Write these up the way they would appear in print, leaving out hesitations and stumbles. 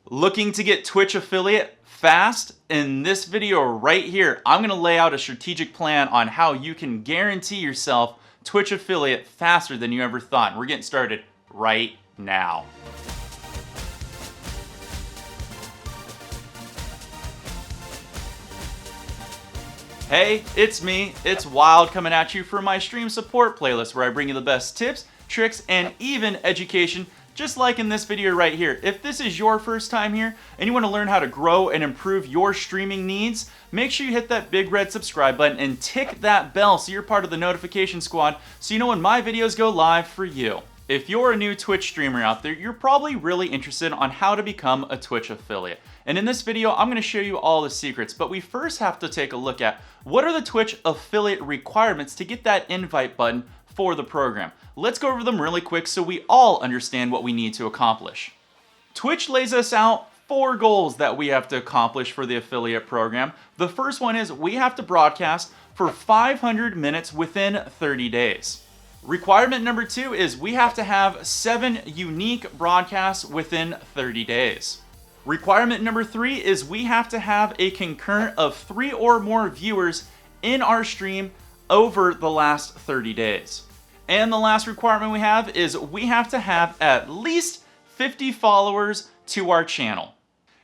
Looking to get Twitch affiliate fast? In this video right here, I'm going to lay out a strategic plan on how you can guarantee yourself Twitch affiliate faster than you ever thought. We're getting started right now. Hey, it's me, it's Wild, coming at you for my stream support playlist where I bring you the best tips, tricks, and even education, just like in this video right here. If this is your first time here and you want to learn how to grow and improve your streaming needs, make sure you hit that big red subscribe button and tick that bell so you're part of the notification squad so you know when my videos go live for you. If you're a new Twitch streamer out there, you're probably really interested on how to become a Twitch affiliate. And in this video, I'm going to show you all the secrets, but we first have to take a look at what are the Twitch affiliate requirements to get that invite button for the program. Let's go over them really quick so we all understand what we need to accomplish. Twitch lays us out 4 goals that we have to accomplish for the affiliate program. The first one is we have to broadcast for 500 minutes within 30 days. Requirement number 2 is we have to have 7 unique broadcasts within 30 days. Requirement number 3 is we have to have a concurrent of 3 or more viewers in our stream over the last 30 days. And the last requirement we have is we have to have at least 50 followers to our channel.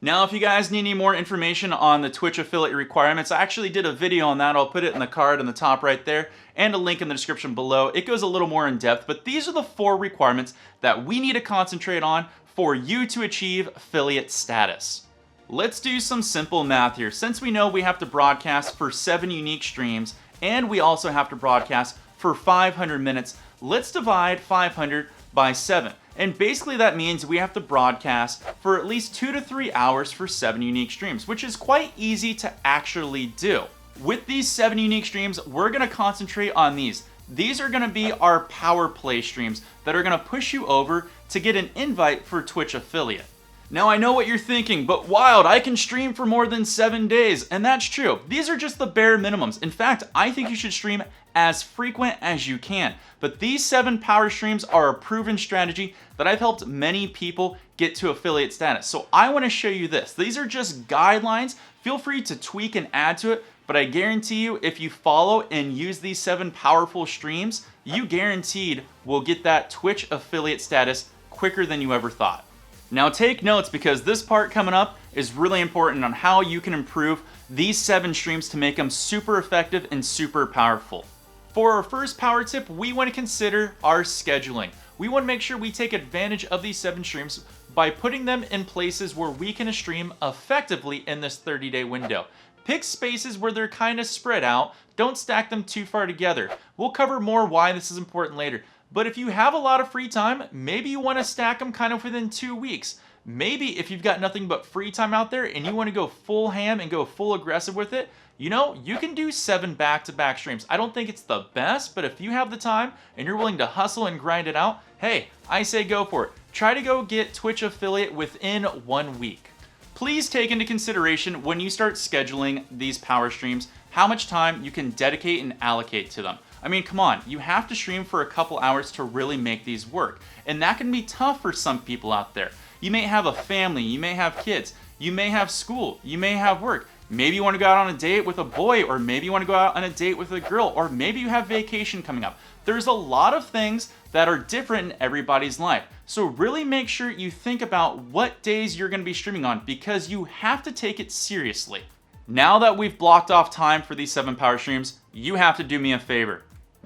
Now, if you guys need any more information on the Twitch affiliate requirements, I actually did a video on that. I'll put it in the card on the top right there and a link in the description below. It goes a little more in depth, but these are the 4 requirements that we need to concentrate on for you to achieve affiliate status. Let's do some simple math here. Since we know we have to broadcast for 7 unique streams and we also have to broadcast for 500 minutes, let's divide 500 by 7. And basically that means we have to broadcast for at least 2 to 3 hours for 7 unique streams, which is quite easy to actually do. With these 7 unique streams, we're going to concentrate on these. These are going to be our power play streams that are going to push you over to get an invite for Twitch affiliate. Now, I know what you're thinking, but Wild, I can stream for more than 7 days, and that's true. These are just the bare minimums. In fact, I think you should stream as frequent as you can. But these 7 power streams are a proven strategy that I've helped many people get to affiliate status. So I want to show you this. These are just guidelines. Feel free to tweak and add to it, but I guarantee you if you follow and use these 7 powerful streams, you guaranteed will get that Twitch affiliate status quicker than you ever thought. Now take notes because this part coming up is really important on how you can improve these 7 streams to make them super effective and super powerful. For our first power tip, we want to consider our scheduling. We want to make sure we take advantage of these 7 streams by putting them in places where we can stream effectively in this 30-day window. Pick spaces where they're kind of spread out. Don't stack them too far together. We'll cover more why this is important later. But if you have a lot of free time, maybe you want to stack them kind of within 2 weeks. Maybe if you've got nothing but free time out there and you want to go full ham and go full aggressive with it, you know, you can do 7 back-to-back streams. I don't think it's the best, but if you have the time and you're willing to hustle and grind it out, hey, I say go for it. Try to go get Twitch affiliate within 1 week. Please take into consideration when you start scheduling these power streams, how much time you can dedicate and allocate to them. I mean, come on, you have to stream for a couple hours to really make these work. And that can be tough for some people out there. You may have a family, you may have kids, you may have school, you may have work. Maybe you want to go out on a date with a boy, or maybe you want to go out on a date with a girl, or maybe you have vacation coming up. There's a lot of things that are different in everybody's life. So really make sure you think about what days you're going to be streaming on because you have to take it seriously. Now that we've blocked off time for these 7 power streams, you have to do me a favor.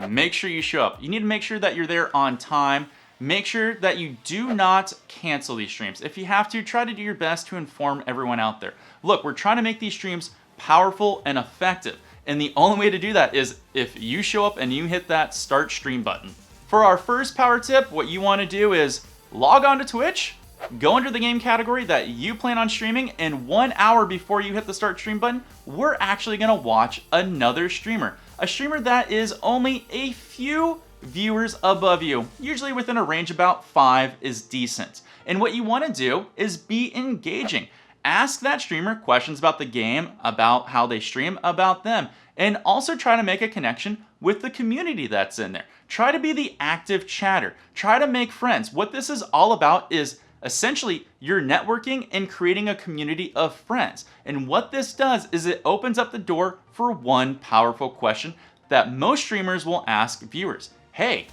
Make sure you show up. You need to make sure that you're there on time. Make sure that you do not cancel these streams. If you have to, try to do your best to inform everyone out there. Look, we're trying to make these streams powerful and effective. And the only way to do that is if you show up and you hit that start stream button. For our first power tip, what you want to do is log on to Twitch, go under the game category that you plan on streaming, and 1 hour before you hit the start stream button, we're actually going to watch another streamer. A streamer that is only a few viewers above you, usually within a range about 5 is decent. And what you want to do is be engaging. Ask that streamer questions about the game, about how they stream, about them, and also try to make a connection with the community that's in there. Try to be the active chatter. Try to make friends. What this is all about is Essentially, you're networking and creating a community of friends. And what this does is it opens up the door for one powerful question that most streamers will ask viewers. Hey,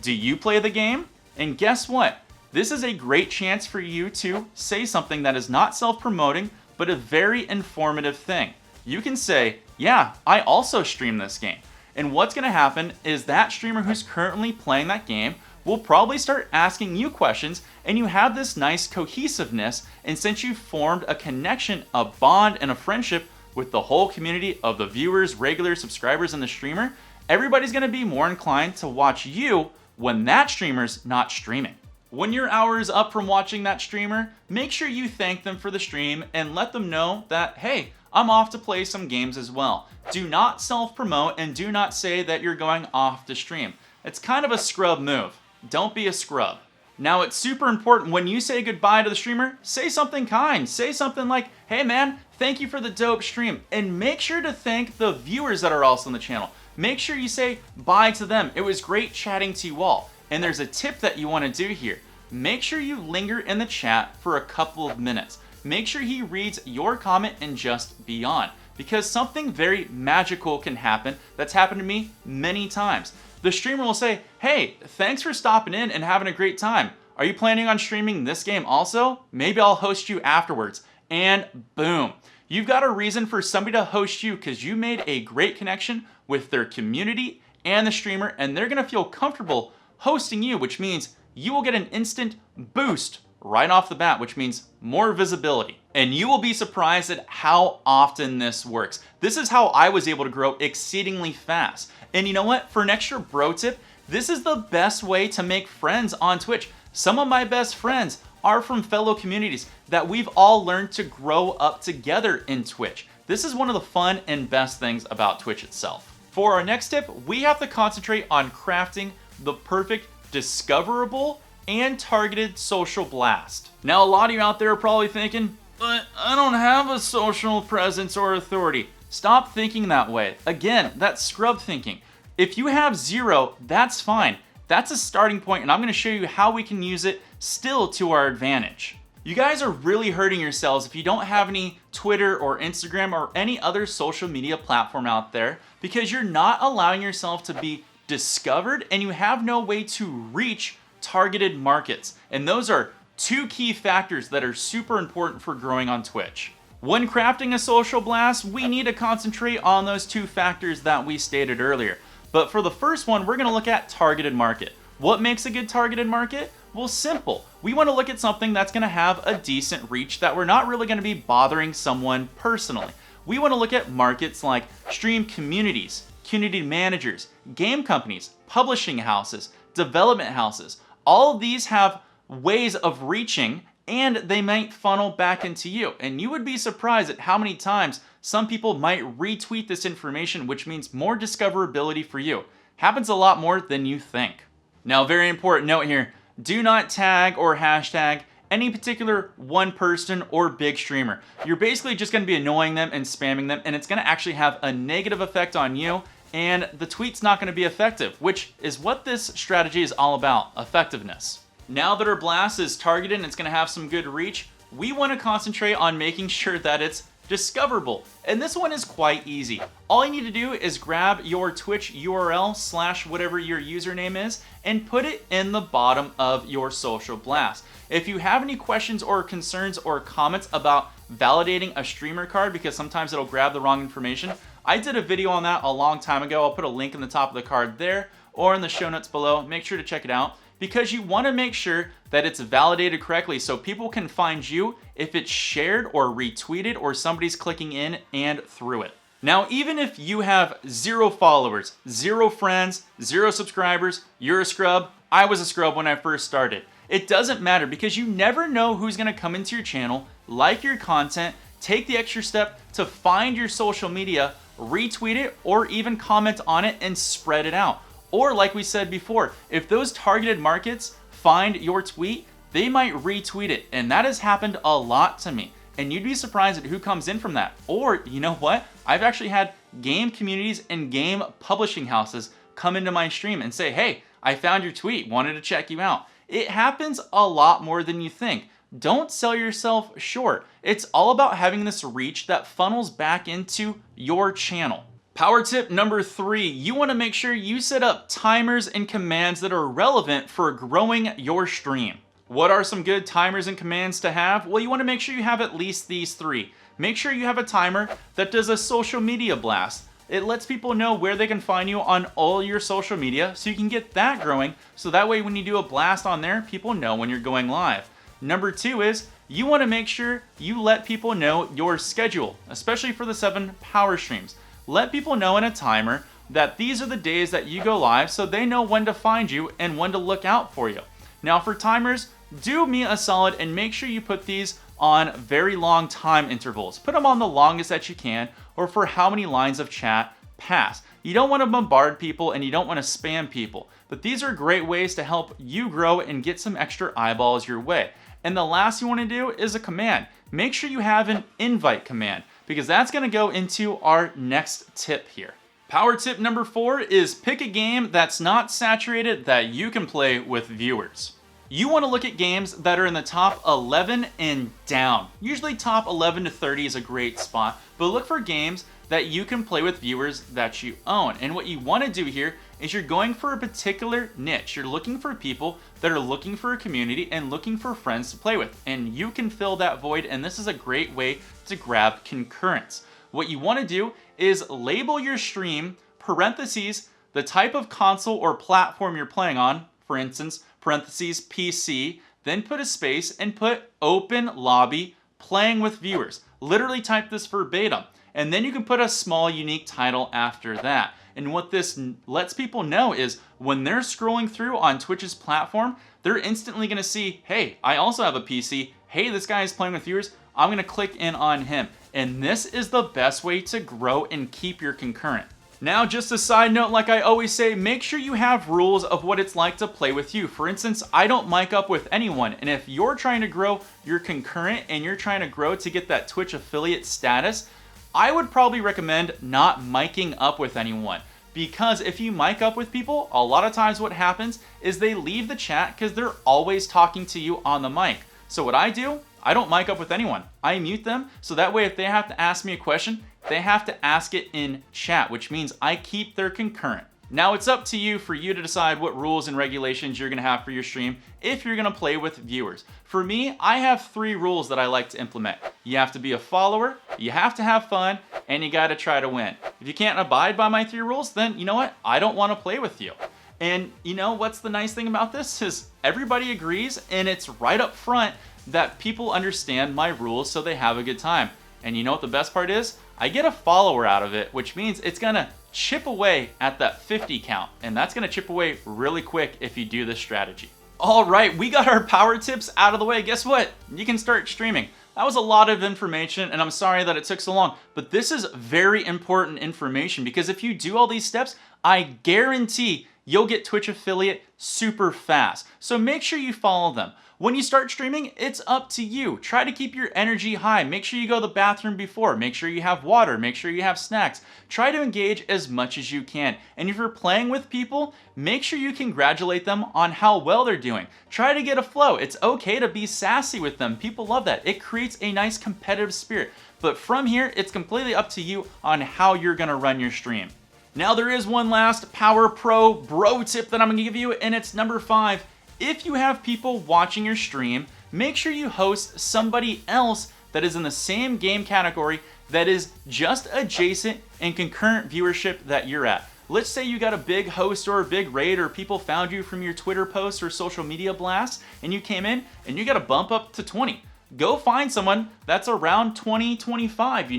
do you play the game? And guess what? This is a great chance for you to say something that is not self-promoting, but a very informative thing. You can say, yeah, I also stream this game. And what's going to happen is that streamer who's currently playing that game will probably start asking you questions, and you have this nice cohesiveness. And since you've formed a connection, a bond, and a friendship with the whole community of the viewers, regular subscribers, and the streamer, everybody's going to be more inclined to watch you when that streamer's not streaming. When your hour is up from watching that streamer, make sure you thank them for the stream and let them know that, hey, I'm off to play some games as well. Do not self-promote and do not say that you're going off to stream. It's kind of a scrub move. Don't be a scrub. Now, it's super important when you say goodbye to the streamer, say something kind. Say something like, hey man, thank you for the dope stream. And make sure to thank the viewers that are also on the channel. Make sure you say bye to them. It was great chatting to you all. And there's a tip that you want to do here. Make sure you linger in the chat for a couple of minutes. Make sure he reads your comment and just beyond, because something very magical can happen. That's happened to me many times. The streamer will say, hey, thanks for stopping in and having a great time. Are you planning on streaming this game also? Maybe I'll host you afterwards. And boom, you've got a reason for somebody to host you because you made a great connection with their community and the streamer, and they're gonna feel comfortable hosting you, which means you will get an instant boost right off the bat, which means more visibility. And you will be surprised at how often this works. This is how I was able to grow exceedingly fast. And you know what? For an extra bro tip, this is the best way to make friends on Twitch. Some of my best friends are from fellow communities that we've all learned to grow up together in Twitch. This is one of the fun and best things about Twitch itself. For our next tip, we have to concentrate on crafting the perfect discoverable and targeted social blast. Now, a lot of you out there are probably thinking, but I don't have a social presence or authority. Stop thinking that way. Again, that's scrub thinking. If you have 0, that's fine. That's a starting point, and I'm gonna show you how we can use it still to our advantage. You guys are really hurting yourselves if you don't have any Twitter or Instagram or any other social media platform out there, because you're not allowing yourself to be discovered and you have no way to reach targeted markets. And those are 2 key factors that are super important for growing on Twitch. When crafting a social blast, we need to concentrate on those 2 factors that we stated earlier. But for the first one, we're gonna look at targeted market. What makes a good targeted market? Well, simple. We wanna look at something that's gonna have a decent reach, that we're not really gonna be bothering someone personally. We wanna look at markets like stream communities, community managers, game companies, publishing houses, development houses. All of these have ways of reaching, and they might funnel back into you. And you would be surprised at how many times some people might retweet this information, which means more discoverability for you. Happens a lot more than you think. Now, very important note here, do not tag or hashtag any particular one person or big streamer. You're basically just gonna be annoying them and spamming them, and it's gonna actually have a negative effect on you, and the tweet's not gonna be effective, which is what this strategy is all about, effectiveness. Now that our blast is targeted and it's gonna have some good reach, we wanna concentrate on making sure that it's discoverable. And this one is quite easy. All you need to do is grab your Twitch URL / whatever your username is and put it in the bottom of your social blast. If you have any questions or concerns or comments about validating a streamer card, because sometimes it'll grab the wrong information, I did a video on that a long time ago. I'll put a link in the top of the card there or in the show notes below. Make sure to check it out, because you want to make sure that it's validated correctly so people can find you if it's shared or retweeted or somebody's clicking in and through it. Now, even if you have 0 followers, 0 friends, 0 subscribers, you're a scrub. I was a scrub when I first started. It doesn't matter, because you never know who's going to come into your channel, like your content, take the extra step to find your social media, retweet it, or even comment on it and spread it out. Or like we said before, if those targeted markets find your tweet, they might retweet it. And that has happened a lot to me. And you'd be surprised at who comes in from that. Or, you know what? I've actually had game communities and game publishing houses come into my stream and say, hey, I found your tweet, wanted to check you out. It happens a lot more than you think. don't sell yourself short. It's all about having this reach that funnels back into your channel. Power tip number 3, you want to make sure you set up timers and commands that are relevant for growing your stream. What are some good timers and commands to have? Well, you want to make sure you have at least these 3. Make sure you have a timer that does a social media blast. It lets people know where they can find you on all your social media, so you can get that growing, so that way when you do a blast on there, people know when you're going live. Number 2 is you want to make sure you let people know your schedule, especially for the 7 power streams. Let people know in a timer that these are the days that you go live, so they know when to find you and when to look out for you. Now for timers, do me a solid and make sure you put these on very long time intervals. Put them on the longest that you can, or for how many lines of chat pass. You don't want to bombard people and you don't want to spam people, but these are great ways to help you grow and get some extra eyeballs your way. And the last you want to do is a command. Make sure you have an invite command, because that's going to go into our next tip here. Power tip number 4 is pick a game that's not saturated that you can play with viewers. You want to look at games that are in the top 11 and down. Usually top 11 to 30 is a great spot, but look for games that you can play with viewers that you own. And what you want to do here is you're going for a particular niche. You're looking for people that are looking for a community and looking for friends to play with. And you can fill that void, and this is a great way to grab concurrence. What you want to do is label your stream, parentheses, the type of console or platform you're playing on, for instance, parentheses, PC, then put a space and put open lobby playing with viewers. Literally type this verbatim. And then you can put a small unique title after that. And what this lets people know is when they're scrolling through on Twitch's platform, they're instantly going to see, hey, I also have a PC. Hey, this guy is playing with viewers. I'm going to click in on him. And this is the best way to grow and keep your concurrent. Now, just a side note, like I always say, make sure you have rules of what it's like to play with you. For instance, I don't mic up with anyone. And if you're trying to grow your concurrent and you're trying to grow to get that Twitch affiliate status, I would probably recommend not miking up with anyone. Because if you mic up with people, a lot of times what happens is they leave the chat because they're always talking to you on the mic. So what I do, I don't mic up with anyone. I mute them, so that way if they have to ask me a question, they have to ask it in chat, which means I keep their concurrent. Now it's up to you for you to decide what rules and regulations you're gonna have for your stream if you're gonna play with viewers. For me, I have 3 rules that I like to implement. You have to be a follower, you have to have fun, and you gotta try to win. If you can't abide by my 3 rules, then you know what? I don't wanna play with you. And you know what's the nice thing about this is everybody agrees, and it's right up front that people understand my rules so they have a good time. And you know what the best part is? I get a follower out of it, which means it's gonna chip away at that 50 count. And that's gonna chip away really quick if you do this strategy. All right, we got our power tips out of the way. Guess what? You can start streaming. That was a lot of information, and I'm sorry that it took so long, but this is very important information because if you do all these steps, I guarantee you'll get Twitch affiliate super fast. So make sure you follow them. When you start streaming, it's up to you. Try to keep your energy high. Make sure you go to the bathroom before. Make sure you have water. Make sure you have snacks. Try to engage as much as you can. And if you're playing with people, make sure you congratulate them on how well they're doing. Try to get a flow. It's okay to be sassy with them. People love that. It creates a nice competitive spirit. But from here, it's completely up to you on how you're gonna run your stream. Now there is one last Power Pro bro tip that I'm gonna give you, and it's number 5. If you have people watching your stream, make sure you host somebody else that is in the same game category that is just adjacent and concurrent viewership that you're at. Let's say you got a big host or a big raid, or people found you from your Twitter posts or social media blasts, and you came in and you got to bump up to 20. Go find someone that's around 20, 25,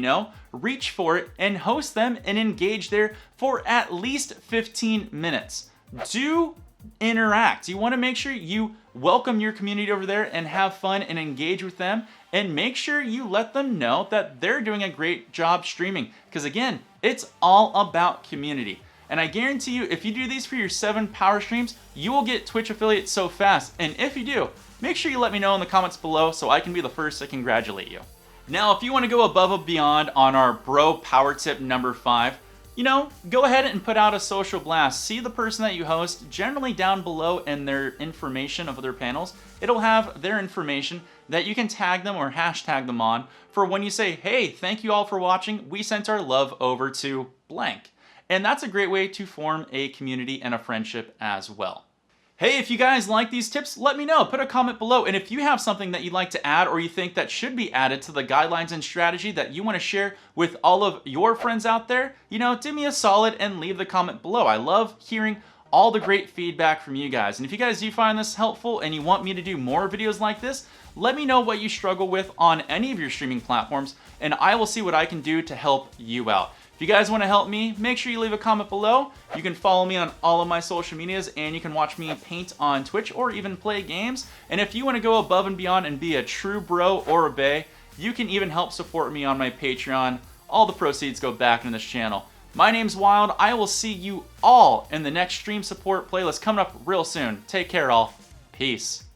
reach for it and host them and engage there for at least 15 minutes. Do interact. You want to make sure you welcome your community over there and have fun and engage with them, and make sure you let them know that they're doing a great job streaming, because again, it's all about community. And I guarantee you, if you do these for your 7 power streams, you will get Twitch affiliates so fast. And if you do, make sure you let me know in the comments below so I can be the first to congratulate you. Now, if you want to go above and beyond on our bro power tip number 5, go ahead and put out a social blast. See the person that you host generally down below in their information of their panels, it'll have their information that you can tag them or hashtag them on for when you say, hey, thank you all for watching, we sent our love over to blank. And that's a great way to form a community and a friendship as well. Hey, if you guys like these tips, let me know. Put a comment below. And if you have something that you'd like to add or you think that should be added to the guidelines and strategy that you want to share with all of your friends out there, do me a solid and leave the comment below. I love hearing all the great feedback from you guys. And if you guys do find this helpful and you want me to do more videos like this, let me know what you struggle with on any of your streaming platforms, and I will see what I can do to help you out. If you guys want to help me, make sure you leave a comment below. You can follow me on all of my social medias, and you can watch me paint on Twitch or even play games. And if you want to go above and beyond and be a true bro or a bae, you can even help support me on my Patreon. All the proceeds go back into this channel. My name's Wild. I will see you all in the next stream support playlist coming up real soon. Take care, all. Peace.